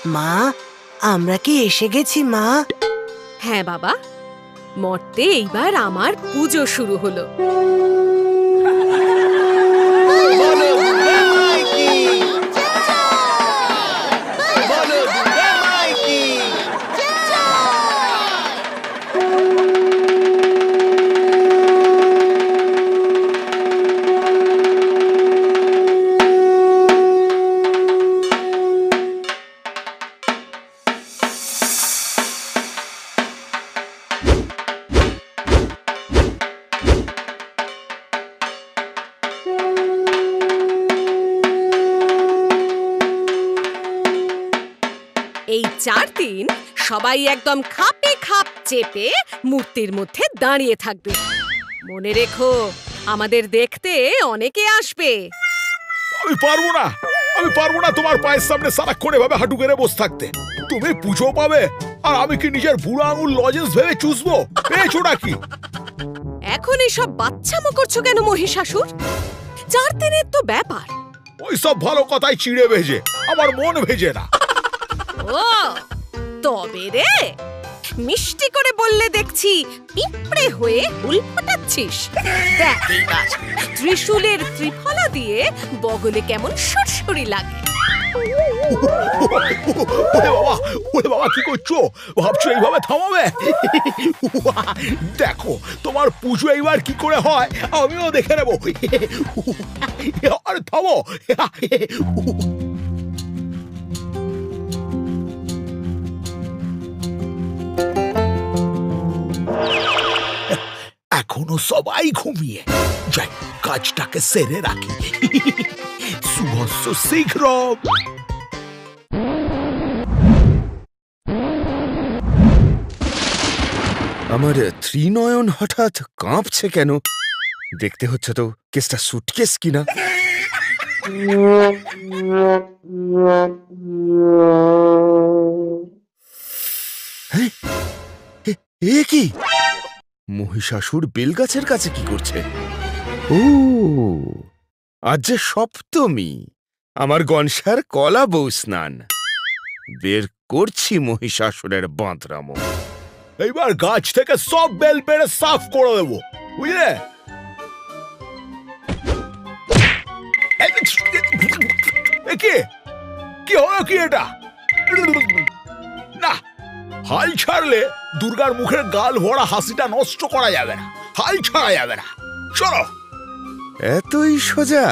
মা, আমরা কি এসে গেছি মা? হ্যাঁ বাবা, মর্তে এইবার আমার পুজো শুরু হলো। এই 4 দিন সবাই একদম খাপে খাপ চেপে মূর্তির মধ্যে দাঁড়িয়ে থাকবে। মনে রেখো, আমাদের দেখতে অনেকে আসবে। আমি পারবো না তোমার পায়ের সামনে সারাক্ষণ এভাবে হাঁটু গেড়ে বসে থাকতে। তুমি পুজো পাবে আর আমি কি নিজের বুড়ো আঙুল লজেন্স ভেবে চুষবো? পেয়েছো নাকি? এখন এসব বাচ্চামো করছো কেন মহিষাসুর? 4 দিনের তো ব্যাপার। ওই সব ভালো কথাই চিড়ে ভেজে, আমার মন ভেজে না। ও তবে রে, মিষ্টি করে বললে দেখছি পিঁপড়ে হয়ে হুল ফোটাচ্ছিস। দেখ এইবার ত্রিশূলের ত্রিফলা দিয়ে বগলে কেমন সুরসুরি লাগে। ওরে বাবা, কি করছো? ভাবছো এইভাবে থামাবে? দেখো তোমার পুজো এইবার কি করে হয় আমিও দেখে নেবো। আরে থামো। এখনো সবাই ঘুমিয়ে, যাই কাজটাকে সেরে রাখি। শুভস্য শীঘ্র। আমার ত্রিনয়ন হঠাৎ কাঁপছে কেন? দেখতে হচ্ছে তো কেসটা সুটকেস কিনা। হ্যাঁ, এ কি? মহিষাসুর বেলগাছের কাছে কি করছে? ও, আজ যে সপ্তমী, আমার গনসার কলা বউ স্নান। বের করছি মহিষাসুরের বাঁধরামো। এইবার গাছ থেকে সব বেল পেড়ে সাফ করে দেবো, বুঝলে? কি হলো কি এটা? না, হাল ছাড়লে দুর্গার মুখের গাল ভরা হাসিটা নষ্ট করা যাবে না। হাল ছাড়া যাবে না। চলো। এতই সোজা?